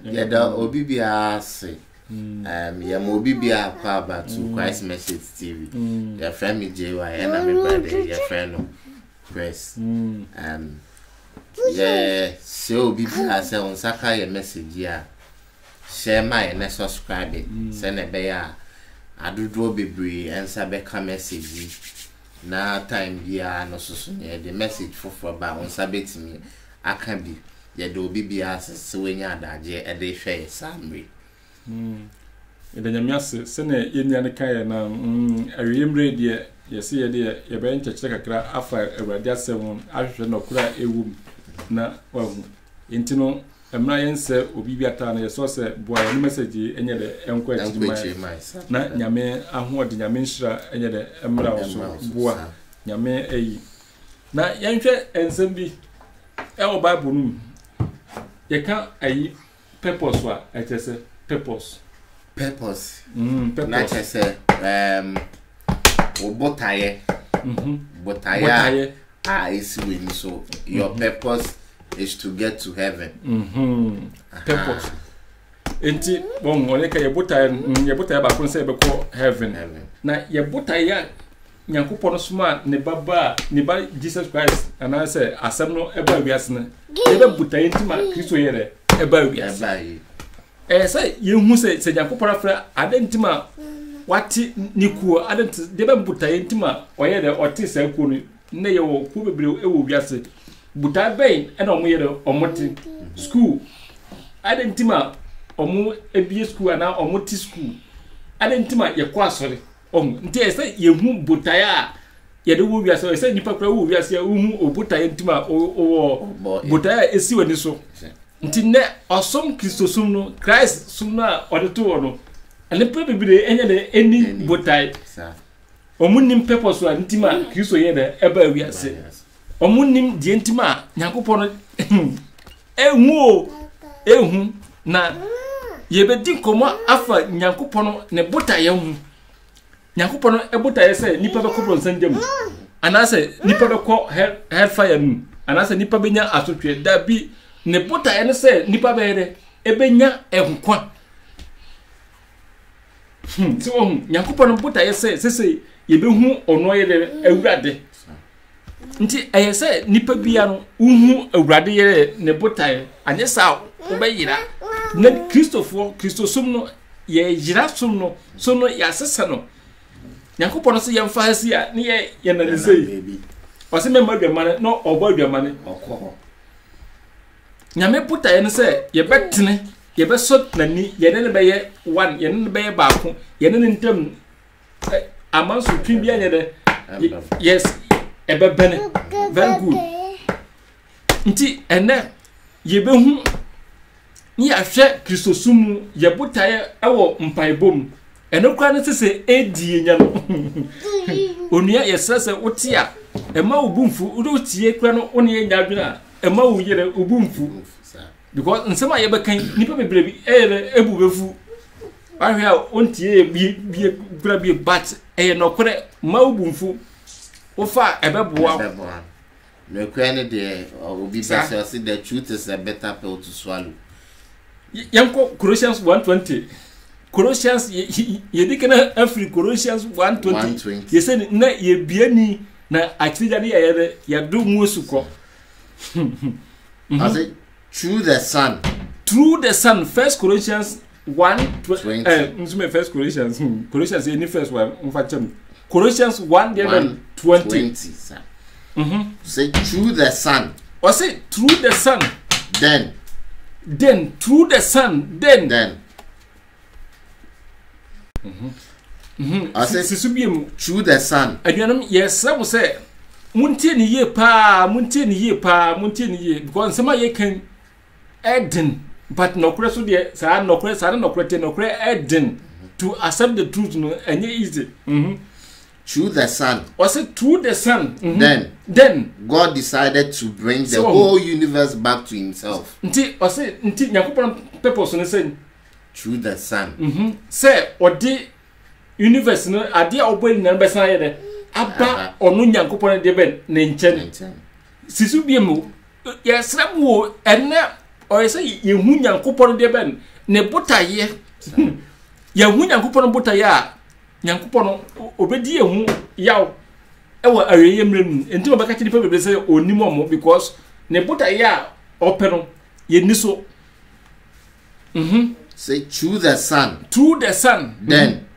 Yada Obibia say, Yamobibia Paba to Christ Message TV. Your family JY and I'm brother, your friend Press. Yeah, so Bibia say on Saka your message, yeah. Share my and subscribe it. Send a bear. I do draw be and Sabeka message. Now time yeah no so the message for about on sabet me. I can be. Ya do bibia so nya adaje e dey hwe samre ede nyamiase se na yenya ne kan na awiyemre de yesi ye de ye be nchechire kakra afa awurade asem ahwehwe no kura ewum na wahu intino emra yense obibia ta na yeso se boa ne message enye de enko achima na nyame ahode nyame nhira enye de emra wo boa nyame eyi na yenhwe ensem bi e wo bible no you can't purpose what I just say purpose. Purpose. Not just say botaye. Botaye. Is win. So your purpose is to get to heaven. Purpose. Enti bon oneka ye botaye ba kon say be call heaven. Na ye botaye Nyankopon suma ne baba ne ba Jesus Christ and I say asem no eba wiase na ye be buta yentima Kristo yere eba wiase say ye hu say Nyankopon afra adentima wati niku adent de be buta yentima oyere oti say ku no ne ye wo ku bebre ewo wiase buta ben e na omo yere omote school adentima omo ebie school ana omo ti school adentima ye kwa asore nti ese yehu botaya ye de wo wiase ese nipa kra wo wiase hu obotaya ntima o botaya esi wani so nti ne osom Kristo sum no Christ sum na odeto wo no ane pe bibire enye de eni botaya omunim purpose wa ntima Kristo ye de eba wiase omunim die ntima Nyankopon ehu na ye be di komo afa Nyankopon ne botaya hu Nyankopon ebota yese nipa be kopro nsandem anase nipa be ko hellfire nu anase nipa benya asotwe da bi ne bota ye ne se nipa be yere ebenya enkwa so Nyankopon bota yese sese ye be hu ono yere awurade nti ayese nipa bia no uhu awurade yere ne bota ye anye sa obeyira ne Kristo sum no ye yira sum no so no ya sesa no Nyankopon se yemfa hasi a ne ye na sei o se memma dwamane no obo dwamane okọ nyame puta ye ne se ye betene ye be so nani ye ne be ye one ye ne be ye baako ye ne ntem amanso twin bia nye de yes ebe bene very good nti ene ye be hu ni ahwe Kristo sumu ye puta ye ewo mpaibom eno kwa ne sese edi nya no onua yesese wotia ema obumfu udo tie kwa no one nya adwena ema wo yere obumfu because nsema ye bekan nipa bebre bi ebu befu ahwe a ontie bi kura bi bat no kore ma obumfu ofa ebeboa no kwa ne de obi be say the truth is a better pill to swallow yanko Colossians 1:20 Colossians ye dikena Afri Colossians 1:20 ye say na ye biani na akirija ne ye ya do mu osuko I say through the son 1 Corinthians 1:20 nsume 1 Corinthians Colossians ye ni first one mfachem Colossians 1:20 sir say through the son or say through the son then through the son then I say through the son aduanum yes say say muntie ni ye pa because sema ye kan eden but nokure so de sa nokure eden to accept the truth no enye easy through the son or say through the son then God decided to bring the whole universe back to himself nti Nyankopon purpose no say through the son say odi universe no ade a obani na besan ye de aba onu Nyankopon de ben ne nchen sisu biem yesra mu ene oyese yehu nyankopon de ben ne botaye yehu nyankopon botaye a nyankopon obedi yehu yaw ewa aweye mrenu enti obeka chidi pe bebe say onimo mo because ne botaye a openo ye niso say through the Son.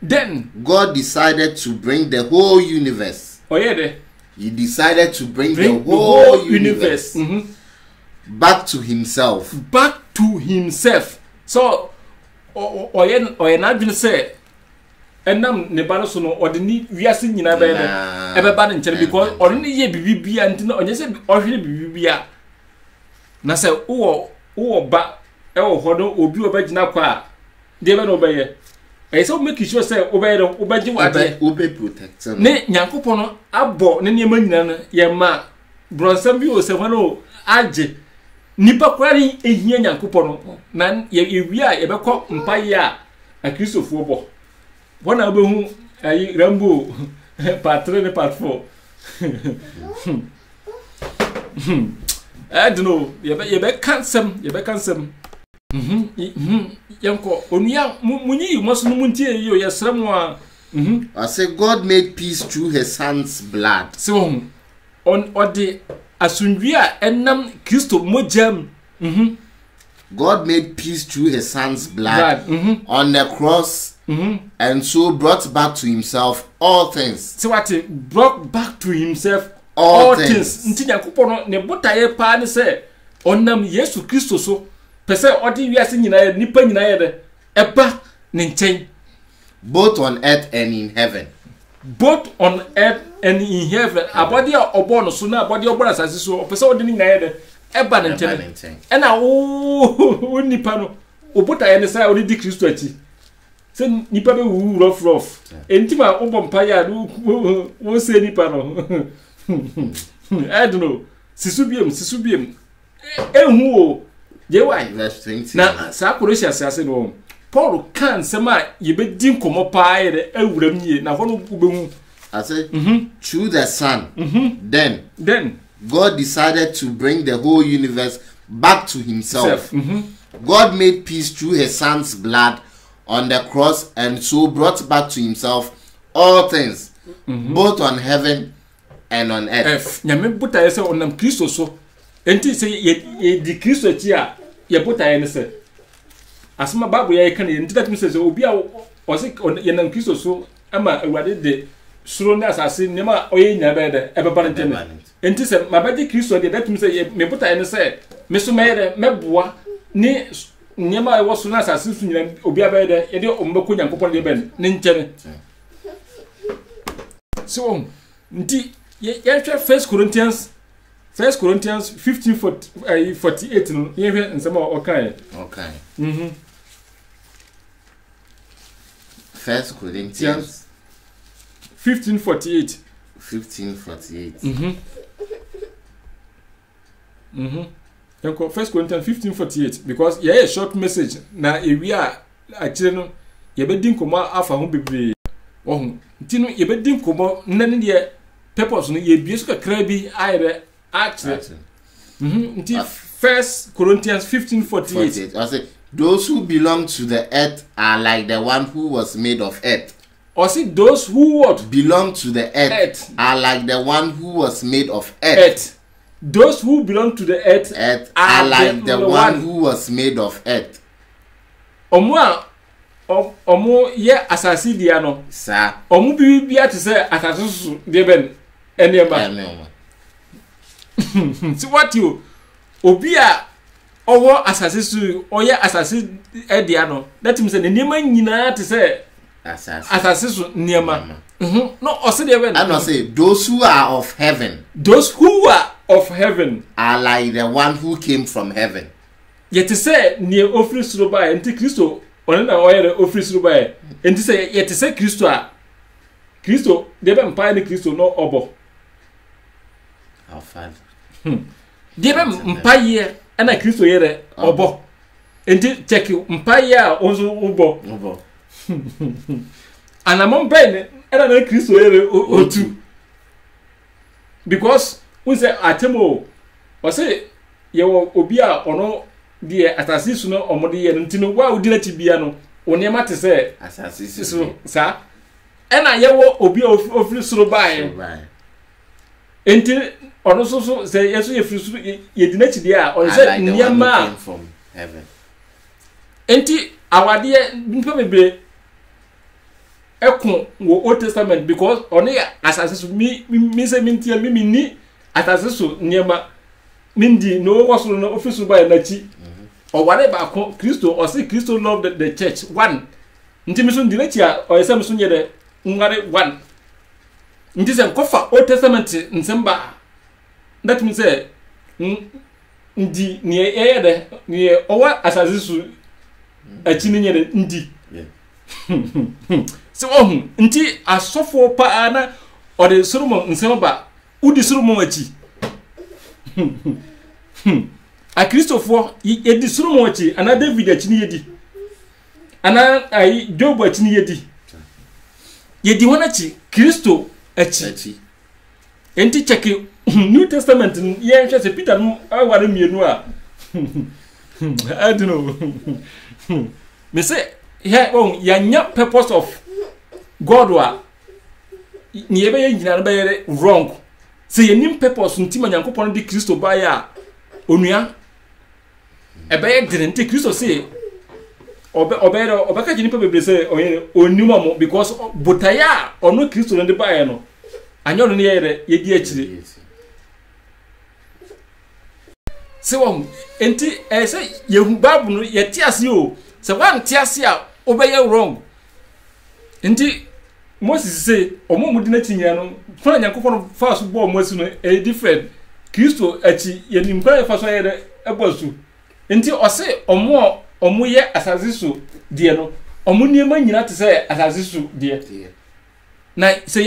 Then God decided to bring the whole universe. Oh yeah, there. He decided to bring the whole universe back to himself. So, oh yeah, not say. Enam ne ba so no odini wiase nyina be no ebeba ne nkyere because odini ye bibibia ntino onye se ohwere bibibia na se wo ba ewo hodo obi obagina kwa de be no obeye so make sure say obeye obaji wade obe protect ne nyankopon no abo ne niam nyina no ye ma bronsam bi o se hono age nipa kwari ehia nyankopon no na ye wi a ye bekọ mpaye a kristofo bo bona obehu ayi Rambo part 3 ne part 4 I don't know ye be cancel yanko onuya munyi moso muntie yo yesremo a I say God made peace through his son's blood. So on odi asundwi a enam Kristo mojam God made peace through his son's blood on the cross and so brought back to himself all things. So what brought back to himself all things. Nti yakopon ne botaye pa ne se onam Yesu Kristo so pese odi wiase nyina nipa nyina ye de eba ne nchen both on earth and in heaven. Both on earth and in heaven. Abodi a obo no so na abodi obora asase so pese odi nyina ye de eba ne nchen. E na wo nipa no obotaye ne sai odi di Kristo achi. Se nipa be wu rough. Entima obo mpa ya wo se nipa no. I don't know. Sisubiem. Ehu o. Jewai Verse 20. Na sa Colossians say no. Paul kan sema ye be din komo pa ye ewuram nie na hono ubehu. I say through the Son. Then God decided to bring the whole universe back to himself. God made peace through his son's blood on the cross and so brought back to himself all things both on heaven and on earth. Nyame buta say onam Kristo so enti say ye di Kristo ti a ye buta ye ne say asema Bible ye kan enti that means say obi a o say ye nam Kristo so ama awade de suro na asase nema oye nya be de ebeba ntene enti say mabadi Kristo de that means say me buta ye ne say me so me de meboa ni nema e wo so na asase so nyina obi a be de ye de ombeko nyankopon de ben ne nkyene so nti ye hwe 1 Corinthians 15:48 no ye hwe nsema okan. Okay. 1 Corinthians 15:48. 15:48. Yanko 1 Corinthians 15:48 because ye a short message na ewi a akire no ye be din komo afa ho bebre ohun nti no ye be din komo nane de purpose no ye biesu kakra bi ayre akire nti 1 Corinthians 15:48 I say those who belong to the earth are like the one who was made of earth. Or see those who what belong to the earth are like the one who was made of earth. Those who belong to the earth are like the one who was made of earth. Omo ye asasi dia no sa omo bibia te se asasusu de ben enema see what you obi a owo asasisu oye asasi edia no that means the niema nyina te se asasisu niema no o se de ben I no say those who are of heaven are like the one who came from heaven. Yet say near ofri suro ba enti Kristo ona na oyere ofri suro ba enti say yet say Kristo de be mpa ni Kristo no obo our father de be mpa ye na Kristo yere obo enti check mpa ye a ozo obo anamon ben na Kristo yere otu because we say atemo o say ye wo obi a ono de asase su no omode ye ntino wa odi na tibia no oni ma te say asase su sa ena ye wo obi a ofiri suro bae enti ono so say yeso ye firi suro ye di na tibia a o say niama from heaven enti awade npa bebre ekun wo Old Testament because oni asase su mi say mintia mi ni asase su niama mindi no wasoro no office by na chi or whatever Christo or say Christo love the church one nti mi so ndi na chi a o yesa mi so nye de ngare one nti se kofa Old Testament nsemba that means say ndi ni eye de ni owa asase su achi ni nye de ndi so nti asofo pa na o de Solomon nsemba udi Solomon achi a Christopher yedi Solomon achi ana David achi ni yedi ana ai Job achi ni yedi wana chi Christo achi enti cheki New Testament ye hwe se Peter no aware mienu a I don't know me say here ya nya purpose of God wa ni ebe ye nyina ba ye wrong say ye nim purpose ntima Nyankopon di Christo ba ya onua ebe ye didn't Christo say obeka jini pe bebre say onima mo because botaya ono Christo no de ba ye no anyo no ye di akire say won enti say ye hu Bible no ye ti ase o say wan ti ase a obeye wrong enti Moses say omo mudi na tinya no fa Nyankopon fa so bo Moses no e different Christo achi ye nim kwa fa so ye de ebosu enti o say omo ye asase so de no omo niema nyina te say asase so de na say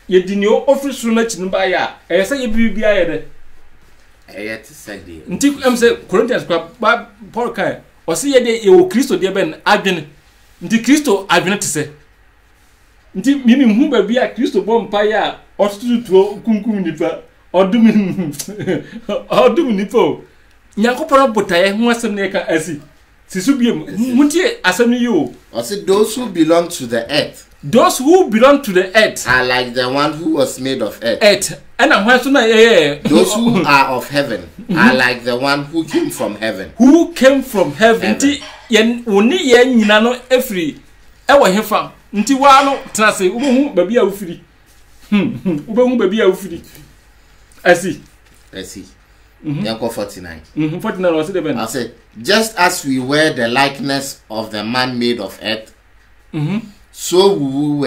ye di ni office na chi no ba ya e say ye bibia ye de e te say de enti em say Corinthians kwa Paul kai o say ye de ye o Christo de ben adwene nti Christo adwene te say nti mimi hu ba bia Christo bom pa ya otututuo kunkum nipa odum nipa Nyankopon botaye hu asem ne ka asi sisu biem muntie asem ni yo o say those who belong to the earth are like the one who was made of earth and hwan so na those who are of heaven are like the one who came from heaven nti yen woni ye nyina no efiri ewo hefa nti wa no trase ubehu babi a ufiri ubehu babi a ufiri asi Yanko 49 49 was it ben I say just as we were the likeness of the man made of earth so will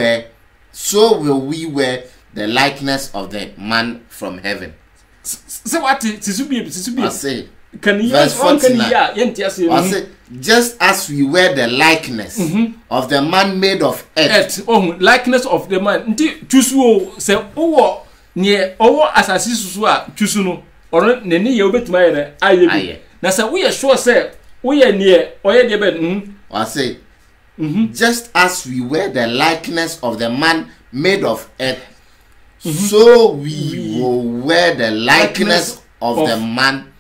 we wear the likeness of the man from heaven. So what sisubi I say can you verse 49 I say just as we wear the likeness of the man made of earth. Likeness of the man nti tusu se owo ne owo asasi susu a tusu no oro ne ne ye obetima ye aye na se we sure say we ne oye de ben I say just as we wear the likeness of the man made of earth so we will wear the likeness of the man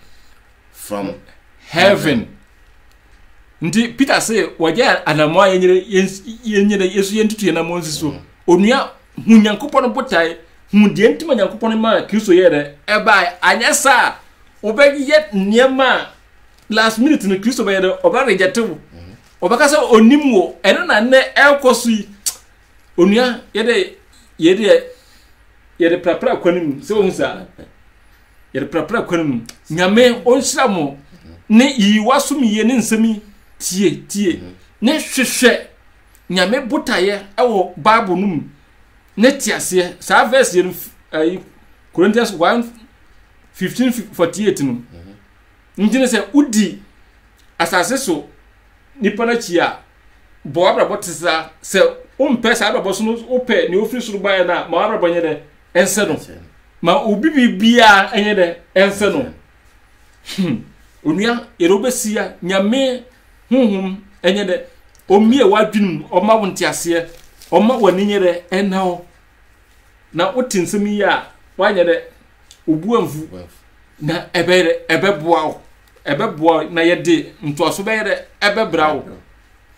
from heaven. Nti Peter say waja anamo yenyere yesu yentutu ye na Moses so onua hu Nyankopon botai hu de ntima Nyankopon ma Kristo ye de eba anyasa obegi ye niema last minute no Kristo be ye de oba rejetewo obaka say onimwo eno na ne elkosu onua ye de prapra kwanim se wo sa ye de prapra kwanim nyame onhira mo ne yi wasum ye ne nsemi tie ne hwehwe nyame botaye ewo Bible num ne tiase sa verse ye Corinthians 1:15-48 no ndine se udi asase so nipa na chia bo abrabo tesa se umpe sa abrabo so no upe ne ofiri suru ba na ma abrabo nye de ense no ma obi bibia enye de ense no onua erobesia nyame honhom enye de omie wadwinum oma wontiase oma wani nye de enao na wotinsem yi a wanye de obuamfu na ebeboa na yede ntoaso be yede ebebrawo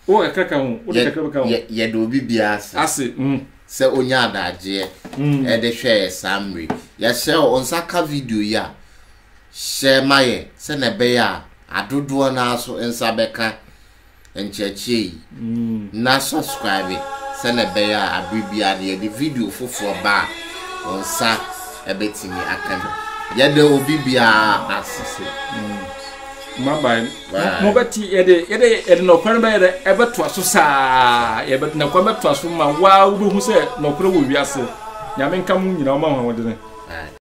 o ekaka ho o de kakra ho ye do bibia ase se onya adaje e de hwe samri ya share onsaka video ya share maye se na be ya adodo na so ensa beka encheche na subscribe se na be ya abibia na ye de video fofo ba onsa ebetimi akan ya de obibia asese Mabay, Mobati, Ede, no Quanba, ever to Susa, but no combat to Suma, wow, who said no crew will be as Yamin come, you know,